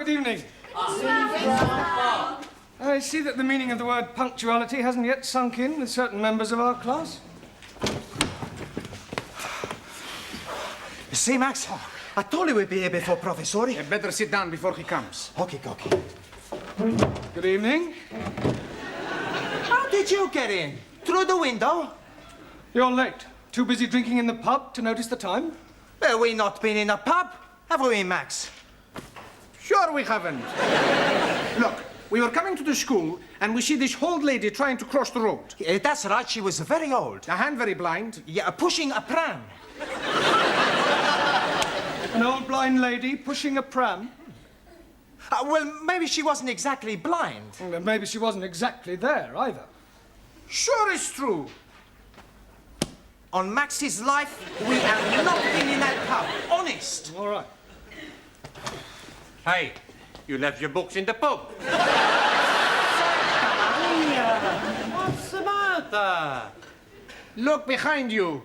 good evening. I see that the meaning of the word punctuality hasn't yet sunk in with certain members of our class. You see, Max, I told you we'd be here before Professor. You better sit down before he comes. Okay. Good evening. How did you get in? Through the window? You're late. Too busy drinking in the pub to notice the time? Well, we not been in a pub, have we, Max? Sure we haven't. Look, we were coming to the school and we see this old lady trying to cross the road. That's right, she was very old. And very blind. Yeah, pushing a pram. An old blind lady pushing a pram? Well, maybe she wasn't exactly blind. Well, maybe she wasn't exactly there, either. Sure it's true. On Max's life, we have not been in that pub. Honest. All right. Hey, you left your books in the pub. What's the matter? Look behind you.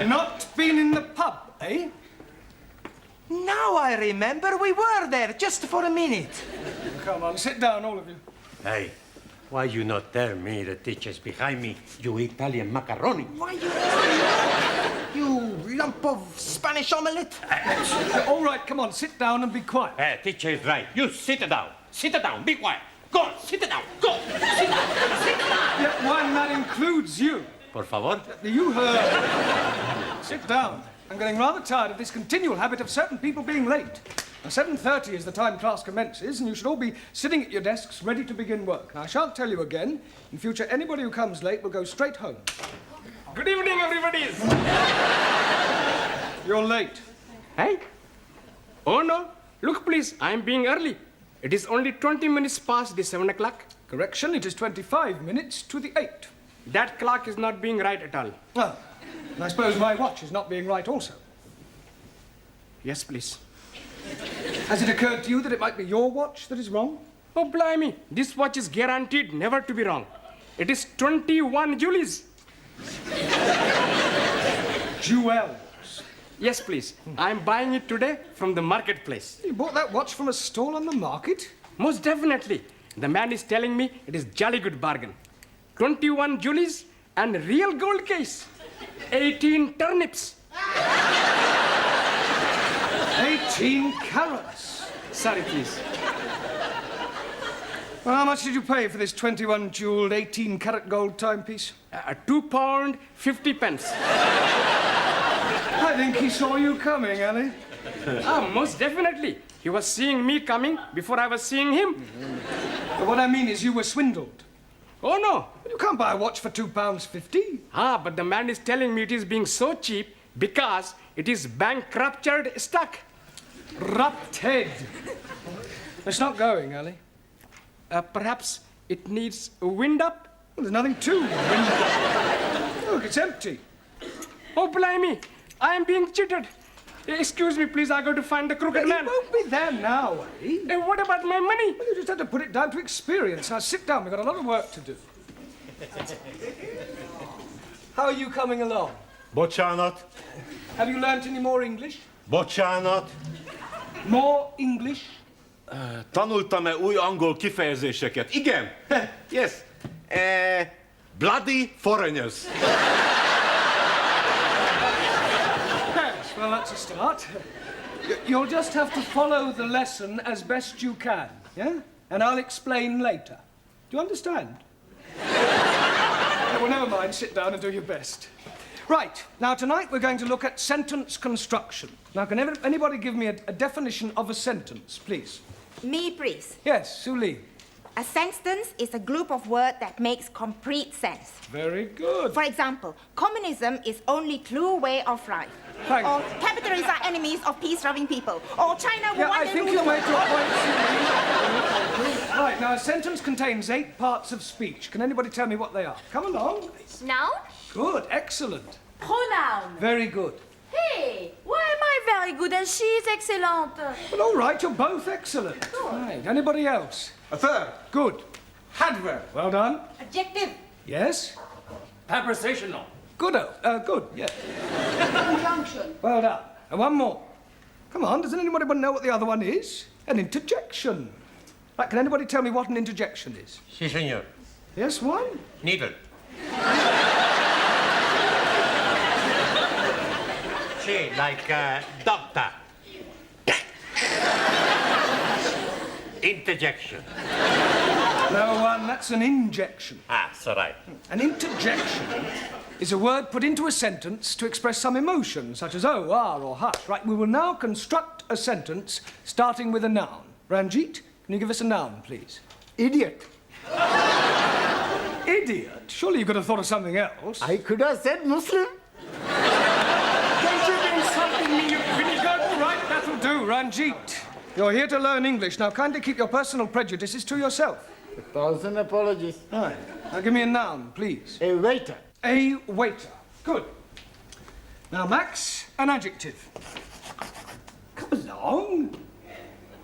Not been in the pub, eh? Now I remember we were there just for a minute. Come on, sit down, all of you. Hey, why you not tell me the teacher's behind me, you Italian macaroni? Why you lump of Spanish omelette? All right, come on, sit down and be quiet. Hey, teacher is right. You sit down. Sit down. Be quiet. Go on, sit down. Go. Sit down. Sit down. Yeah, why, and that includes you. Por favor. You heard. Sit down. I'm getting rather tired of this continual habit of certain people being late. Now, 7:30 is the time class commences, and you should all be sitting at your desks ready to begin work. Now, I shan't tell you again. In future, anybody who comes late will go straight home. Good evening, everybody. You're late. Hey? Oh, no. Look, please, I'm being early. It is only 20 minutes past the 7 o'clock. Correction, it is 25 minutes to the 8. That clock is not being right at all. Ah, and I suppose my watch is not being right also. Yes, please. Has it occurred to you that it might be your watch that is wrong? Oh, blimey. This watch is guaranteed never to be wrong. It is 21 Julies. Jewels. Yes, please. I'm buying it today from the marketplace. You bought that watch from a stall on the market? Most definitely. The man is telling me it is jolly good bargain. 21 Julies and real gold case. 18 turnips. 18 carats. Sorry, please. Well, how much did you pay for this 21 jeweled 18 carat gold timepiece? £2, 50 pence. I think he saw you coming, Ali. Most definitely. He was seeing me coming before I was seeing him. But what I mean is you were swindled. Oh, no. You can't buy a watch for £2.50. But the man is telling me it is being so cheap because it is bankruptured stock. Rupted. It's not going, Ali. Perhaps it needs a wind up? Well, there's nothing to it. Look, it's empty. Oh, blimey. I am being cheated. Excuse me, please. I got to find the crooked He man. won't be there now, Ali. What about my money? Well, you just had to put it down to experience. Now, sit down. We've got a lot of work to do. How are you coming along? Bocsánat. Have you learnt any more English? Bocsánat. More English? Tanultam-e új angol kifejezéseket? Igen. Yes. Bloody foreigners. Yes, well, that's a start. You'll just have to follow the lesson as best you can, yeah? And I'll explain later. Do you understand? Well, never mind. Sit down and do your best. Right. Now, tonight we're going to look at sentence construction. Now, can anybody give me a definition of a sentence, please? Me, please. Yes, Suli. A sentence is a group of words that makes complete sense. Very good. For example, communism is only true way of life. Thank Or you. capitalists are enemies of peace-loving people. Or China will Yeah, one I day think rule you've the made your world. point, Suli. Right, now, a sentence contains 8 parts of speech. Can anybody tell me what they are? Come along. Noun? Good, excellent. Pronoun. Very good. Hey, why am I very good and she's excellent? Well, all right, you're both excellent. Right, anybody else? A third. Good. Adverb. Well done. Adjective. Yes? Prepositional. Good, good, yeah. Conjunction. Well done. And one more. Come on, doesn't anybody know what the other one is? An interjection. Right, can anybody tell me what an interjection is? Si, senor. Yes, one? Needle. Si, like doctor. Interjection. No, one, that's an injection. Ah, so right. An interjection is a word put into a sentence to express some emotion, such as oh, ah, or hush. Right, we will now construct a sentence starting with a noun. Ranjit, can you give us a noun, please? Idiot. Idiot? Surely you could have thought of something else. I could have said Muslim. Don't you be insulting me, you vinegar. All right, that'll do, Ranjit. You're here to learn English. Now, kindly keep your personal prejudices to yourself. 1,000 apologies. Right. Now, give me a noun, please. A waiter. A waiter. Good. Now, Max, an adjective. Come along.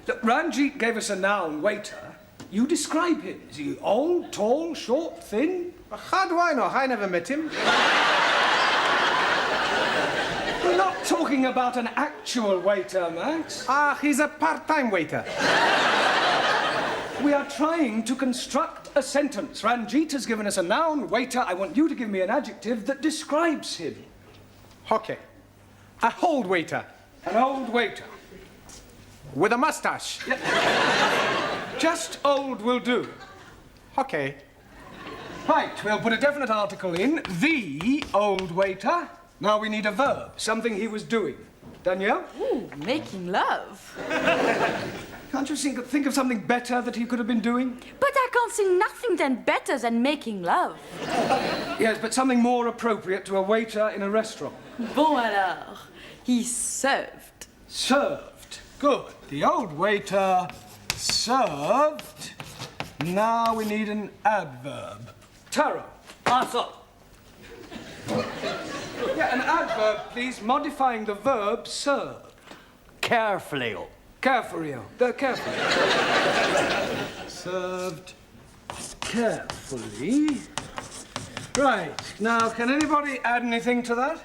Look, Ranjit gave us a noun, waiter. You describe him. Is he old, tall, short, thin? How do I know? I never met him. We're not talking about an actual waiter, Max. Ah, he's a part-time waiter. We are trying to construct a sentence. Ranjit has given us a noun, waiter. I want you to give me an adjective that describes him. Okay. A old waiter An old waiter. with a mustache. Just old will do. Okay. Right, we'll put a definite article in. The old waiter. Now we need a verb, something he was doing. Danielle? Ooh, making love. Can't you think of something better that he could have been doing? But I can't see nothing then better than making love. Yes, but something more appropriate to a waiter in a restaurant. Bon alors, he served. Served. Good. The old waiter served. Now we need an adverb. Taro. Answer. Yeah, an adverb, please, modifying the verb served. Carefully. Carefully. Carefully. Served carefully. Right. Now, can anybody add anything to that?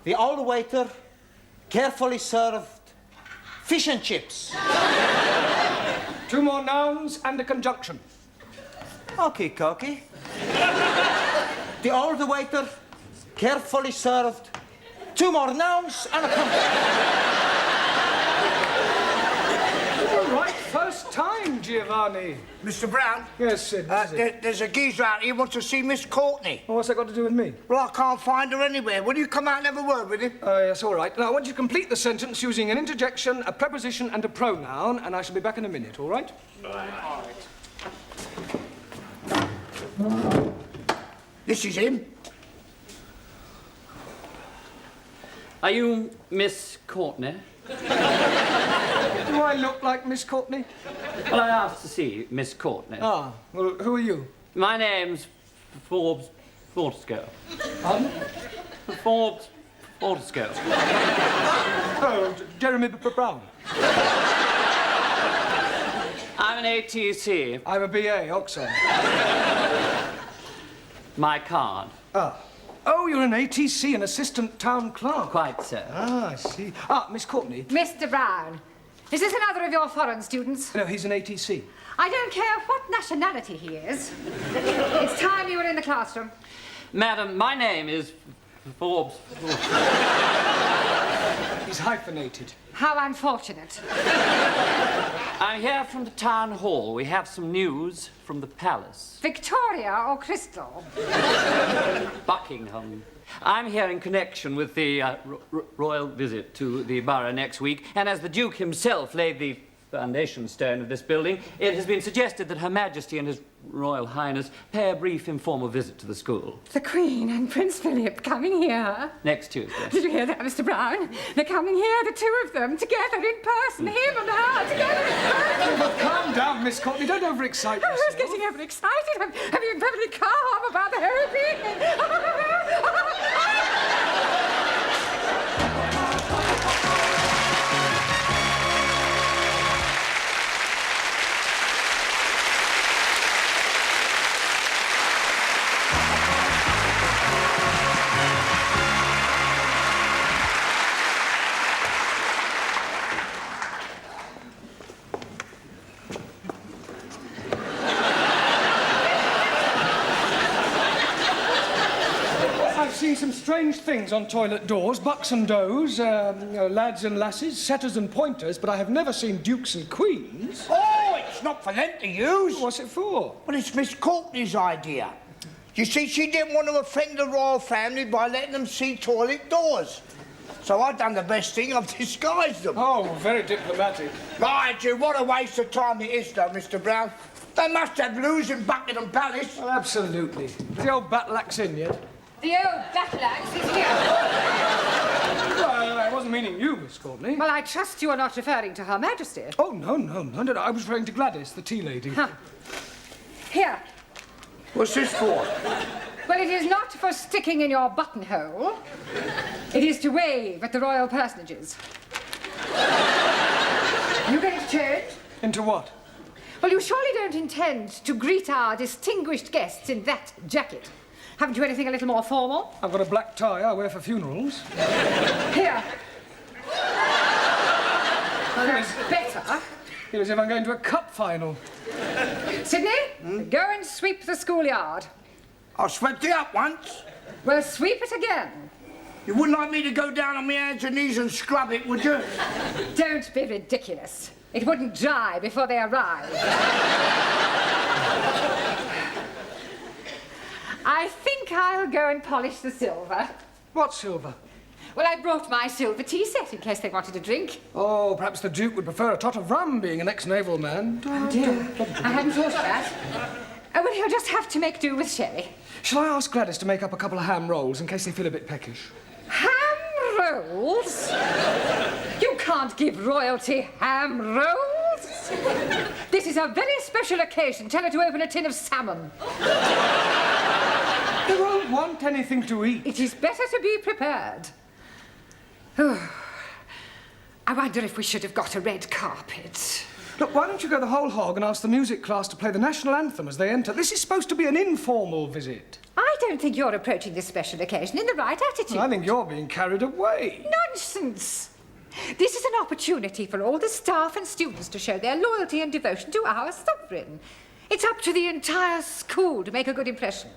The old waiter carefully served fish and chips. Two more nouns and a conjunction. Okay, Cocky. The old waiter carefully served two more nouns and a All right, first time, Giovanni. Mr. Brown, Yes, Sid. What is it? there's a geezer out here who wants to see Miss Courtney. Well, what's that got to do with me? Well, I can't find her anywhere. Will you come out and have a word with him? Yes, all right. Now, I want you to complete the sentence using an interjection, a preposition, and a pronoun, and I shall be back in a minute, all right? This is him. Are you Miss Courtney? Do I look like Miss Courtney? Well, I asked to see Miss Courtney. Ah, well, who are you? My name's Forbes Fortescue. Pardon? Forbes Fortescue. Oh, Jeremy Brown. I'm an ATC. I'm a BA, Oxford. My card. Ah. Oh, you're an ATC, an assistant town clerk. Quite so. Ah, I see. Ah, Miss Courtney. Mr. Brown, is this another of your foreign students? No, he's an ATC. I don't care what nationality he is. It's time you were in the classroom. Madam, my name is Forbes. He's hyphenated. How unfortunate. I'm here from the town hall. We have some news from the palace. Victoria or Crystal? Buckingham. I'm here in connection with the royal visit to the borough next week, and as the Duke himself laid the foundation stone of this building, it has been suggested that Her Majesty and His Royal Highness pay a brief informal visit to the school. The Queen and Prince Philip coming here. Next Tuesday. Did you hear that, Mr. Brown? They're coming here, the two of them, together in person, him and her, together in person. But calm down, Miss Courtney. Don't overexcite I was yourself. getting overexcited. I'm being perfectly calm about the whole thing. seen some strange things on toilet doors. Bucks and does, lads and lasses, setters and pointers, but I have never seen dukes and queens. Oh, it's not for them to use. What's it for? Well, it's Miss Courtney's idea. You see, she didn't want to offend the royal family by letting them see toilet doors. So I've done the best thing, I've disguised them. Oh, very diplomatic. Mind you, what a waste of time it is, though, Mr. Brown. They must have loos in Buckingham Palace. Well, absolutely. Is the old battle axe in yet? The old battle axe is here. Well, I wasn't meaning you, Miss Courtney. Well, I trust you are not referring to Her Majesty. Oh, no. I was referring to Gladys, the tea lady. Huh. Here. What's this for? Well, it is not for sticking in your buttonhole. It is to wave at the royal personages. You going to change? Into what? Well, you surely don't intend to greet our distinguished guests in that jacket. Haven't you anything a little more formal? I've got a black tie I wear for funerals. Here. Well, that's better. Feel as if I'm going to a cup final. Sidney, go and sweep the schoolyard. I swept it up once. Well, sweep it again. You wouldn't like me to go down on my hands and knees and scrub it, would you? Don't be ridiculous. It wouldn't dry before they arrived. I think I'll go and polish the silver. What silver? Well, I brought my silver tea set in case they wanted a drink. Oh, perhaps the Duke would prefer a tot of rum, being an ex-naval man. Oh, dear. I hadn't thought of that. Oh, well, he'll just have to make do with sherry. Shall I ask Gladys to make up a couple of ham rolls in case they feel a bit peckish? Ham rolls? You can't give royalty ham rolls. This is a very special occasion. Tell her to open a tin of salmon. They won't want anything to eat. It is better to be prepared. Oh, I wonder if we should have got a red carpet. Look, why don't you go the whole hog and ask the music class to play the national anthem as they enter? This is supposed to be an informal visit. I don't think you're approaching this special occasion in the right attitude. I think you're being carried away. Nonsense! This is an opportunity for all the staff and students to show their loyalty and devotion to our sovereign. It's up to the entire school to make a good impression.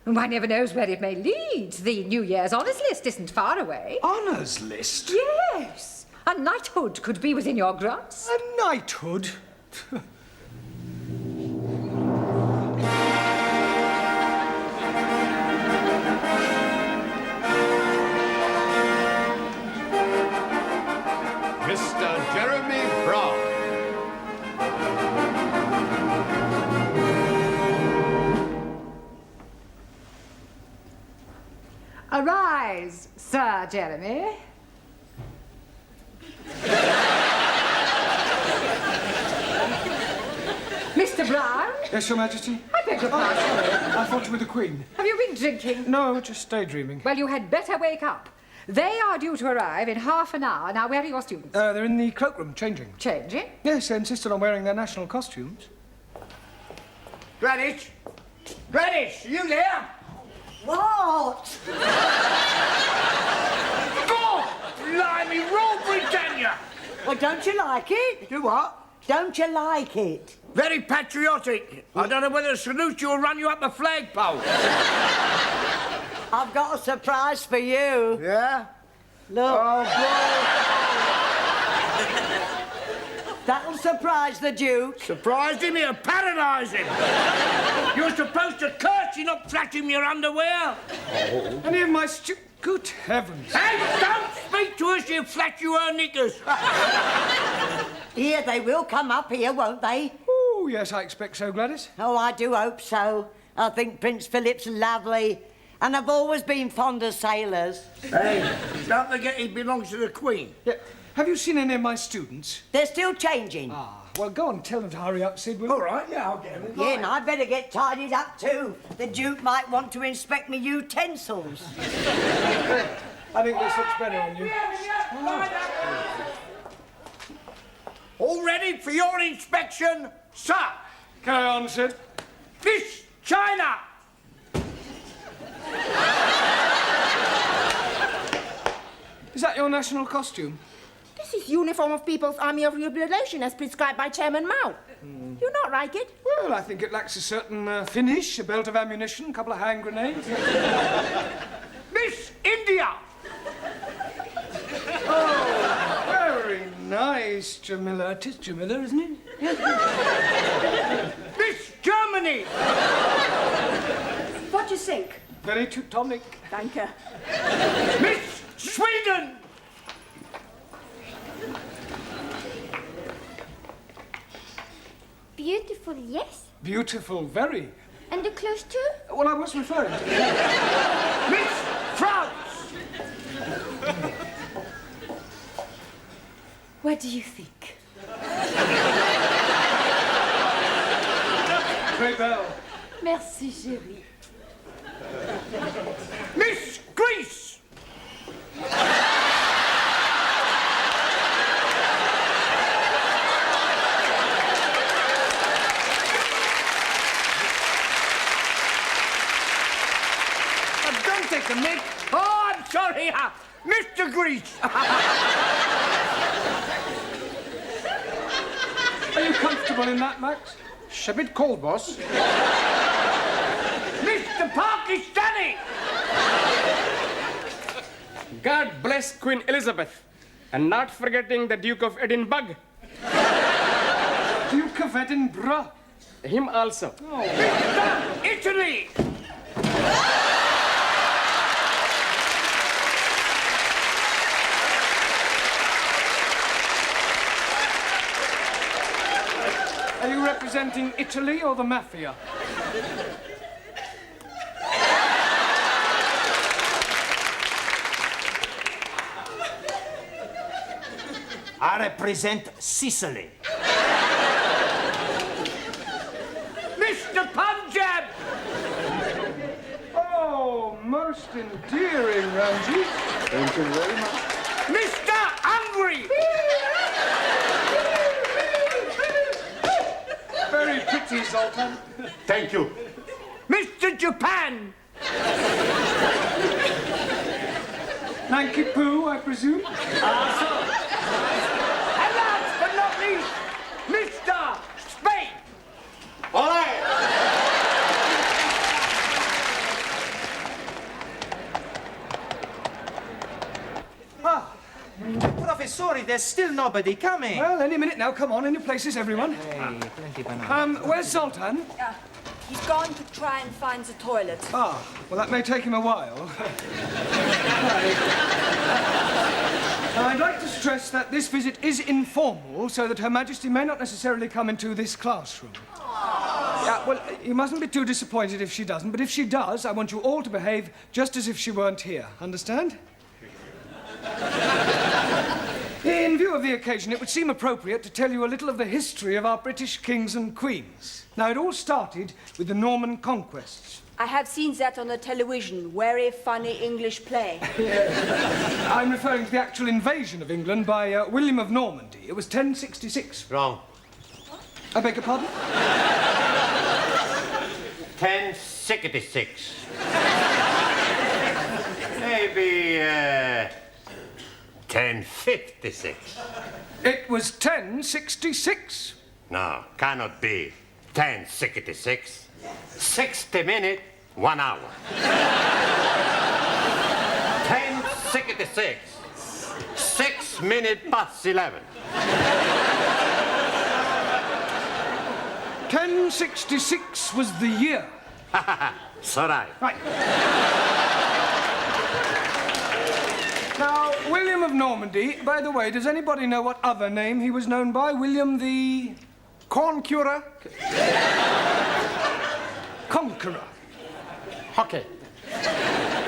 And one never knows where it may lead. The New Year's honours list isn't far away. Honours list? Yes. A knighthood could be within your grasp. A knighthood? Mr. Jeremy Brown. Arise, Sir Jeremy. Mr. Brown? Yes, Your Majesty? I beg your pardon. I thought you were the Queen. Have you been drinking? No, just daydreaming. Well, you had better wake up. They are due to arrive in half an hour. Now, where are your students? They're in the cloakroom, changing. Changing? Yes, they insisted on wearing their national costumes. Gladys? Gladys, are you there? What? God! Blimey, Rule Britannia! Well, don't you like it? Do what? Don't you like it? Very patriotic. I don't know whether to salute you or run you up a flagpole. I've got a surprise for you. Yeah? Look. Oh, That'll surprise the Duke. boy. Surprised him, he'll paradise him. You're supposed to curse, you're not flattering your underwear. Any of my Good heavens. Hey, don't speak to us, you flat you her knickers. Here, they will come up here, won't they? Oh, yes, I expect so, Gladys. Oh, I do hope so. I think Prince Philip's lovely. And I've always been fond of sailors. Hey, don't forget he belongs to the Queen. Yeah. Have you seen any of my students? They're still changing. Ah, well, go on, tell them to hurry up, Sid, will you? All right, yeah, I'll get him. Yeah, and I'd better get tidied up too. The Duke might want to inspect me utensils. I think this looks better on you. All ready for your inspection, sir? Carry on, Sid. Miss China! Is that your national costume? This is uniform of People's Army of Liberation as prescribed by Chairman Mao. You not like it? Well, I think it lacks a certain finish, a belt of ammunition, a couple of hand grenades. Miss Jamila. 'Tis Jamila, isn't it? Yes. Miss Germany! What do you think? Very Teutonic. Danke. Miss Sweden! Beautiful, yes. Beautiful, very. And the clothes too? Well, I was referring to... Miss France! What do you think? Très belle. Merci, chérie. Miss Greece! Don't take the mic. Oh, I'm sorry, Mr. Greece. Are you comfortable in that, Max? It's a bit cold, boss. Mr. Pakistani! God bless Queen Elizabeth, and not forgetting the Duke of Edinburgh. Duke of Edinburgh. Him also. Mr. Italy! Are you representing Italy or the mafia? I represent Sicily. Mr. Punjab! Oh, most endearing, Ramsey. Thank you very much. Mr. Hungary! Very pretty, Zoltan. Thank you. Mr. Japan! Nanky Poo, I presume? And last but not least, Mr. Spain! All right. Professori, there's still nobody coming. Well, any minute now. Come on, in your places, everyone. Hey, plenty banana. Where's Zoltan? He's gone to try and find the toilet. Ah, well, that may take him a while. I'd like to stress that this visit is informal, so that Her Majesty may not necessarily come into this classroom. Well, you mustn't be too disappointed if she doesn't, but if she does, I want you all to behave just as if she weren't here. Understand? In view of the occasion, it would seem appropriate to tell you a little of the history of our British kings and queens. Now, it all started with the Norman conquests. I have seen that on the television. Very funny English play. I'm referring to the actual invasion of England by William of Normandy. It was 1066. Wrong. I beg your pardon? 1066. Maybe 1056. It was 1066. No, cannot be 1066. 60 minutes, 1 hour. 1066. 6 minutes past 11. 1066 was the year. So right. Right. Now, William of Normandy, by the way, does anybody know what other name he was known by? William the... Conqueror. Conqueror. Okay.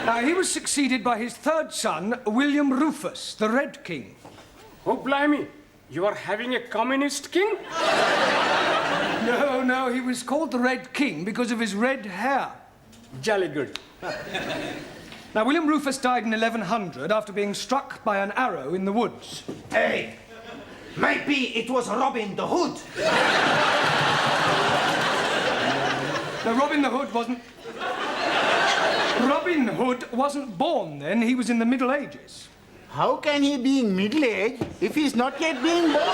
Now, he was succeeded by his third son, William Rufus, the Red King. Oh, blimey. You are having a communist king? No, he was called the Red King because of his red hair. Jolly good. Now, William Rufus died in 1100 after being struck by an arrow in the woods. Hey, maybe it was Robin the Hood. No, Robin Hood wasn't born then. He was in the Middle Ages. How can he be in middle-aged if he's not yet being born?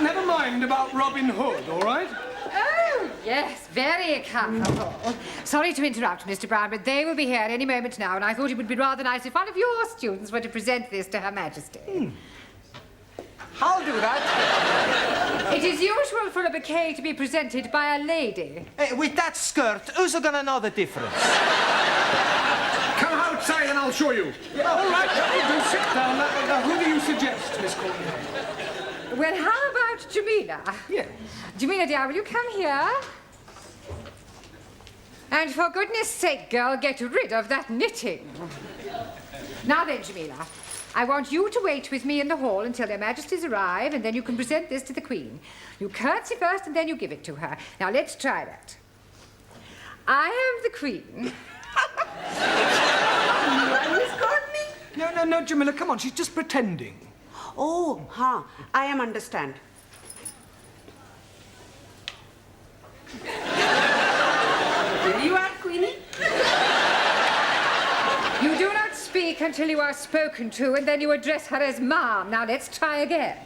Never mind about Robin Hood, all right? Oh, yes, very comfortable. Sorry to interrupt, Mr. Brown, but they will be here any moment now, and I thought it would be rather nice if one of your students were to present this to Her Majesty. I'll do that. It is usual for a bouquet to be presented by a lady. Hey, with that skirt, who's gonna know the difference? Come outside and I'll show you. Yeah, all right, do sit down. Now, who do you suggest, Miss Courtney? Well, how about Jamila? Yes. Jamila, dear, will you come here? And for goodness sake, girl, get rid of that knitting. Now then, Jamila, I want you to wait with me in the hall until their majesties arrive, and then you can present this to the Queen. You curtsy first, and then you give it to her. Now, let's try that. I am the Queen. Miss Courtney? No, Jamila, come on, she's just pretending. Oh, I am understand. You are Queenie? You do not speak until you are spoken to, and then you address her as Ma'am. Now, let's try again.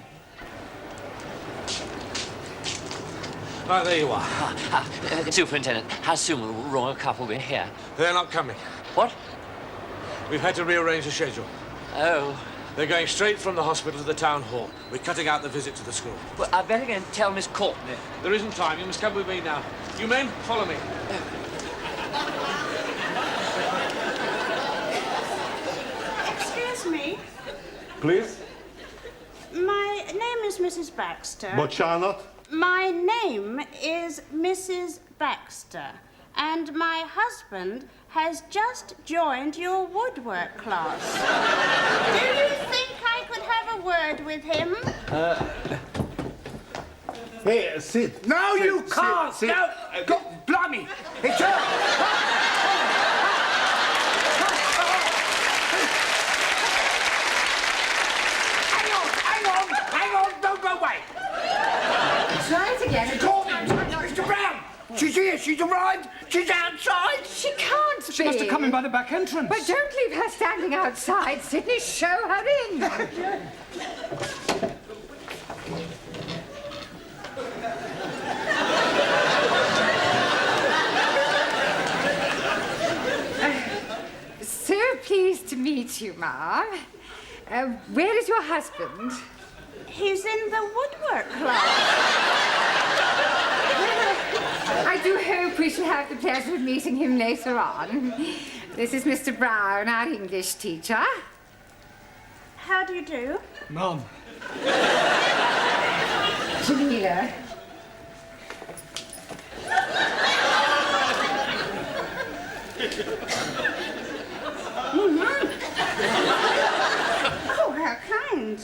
Right, there you are. Superintendent, how soon will the royal couple be here? They're not coming. What? We've had to rearrange the schedule. Oh. They're going straight from the hospital to the town hall. We're cutting out the visit to the school. Well, I better go and tell Miss Courtney. There isn't time. You must come with me now. You men, follow me. Excuse me. Please? My name is Mrs. Baxter. But Charlotte? My name is Mrs. Baxter. And my husband has just joined your woodwork class. Do you think I could have a word with him? Hey, sit. No, Sit, you sit, can't. sit. No. God, blimey. It's her. Hang on. Don't go away. Try it again. Mr. Brown. She's here. She's arrived. She's outside. She can't be. She must have come in by the back entrance. But don't leave her standing outside, Sidney. Show her in. So pleased to meet you, Ma'am. Where is your husband? He's in the woodwork class. I do hope we shall have the pleasure of meeting him later on. This is Mr. Brown, our English teacher. How do you do? Mum. Jamila. Oh, how kind.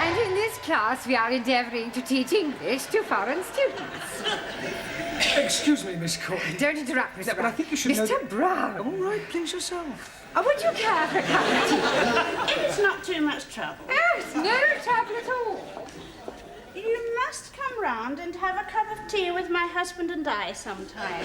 And in this class, we are endeavouring to teach English to foreign students. Excuse me, Miss Courtney. Don't interrupt, Mr. Yeah, but Brown. I think you should know Mr. that- Brown. All right, please yourself. Would you care for a cup of tea? It's not too much trouble. Oh, it's no trouble at all. You must come round and have a cup of tea with my husband and I sometime.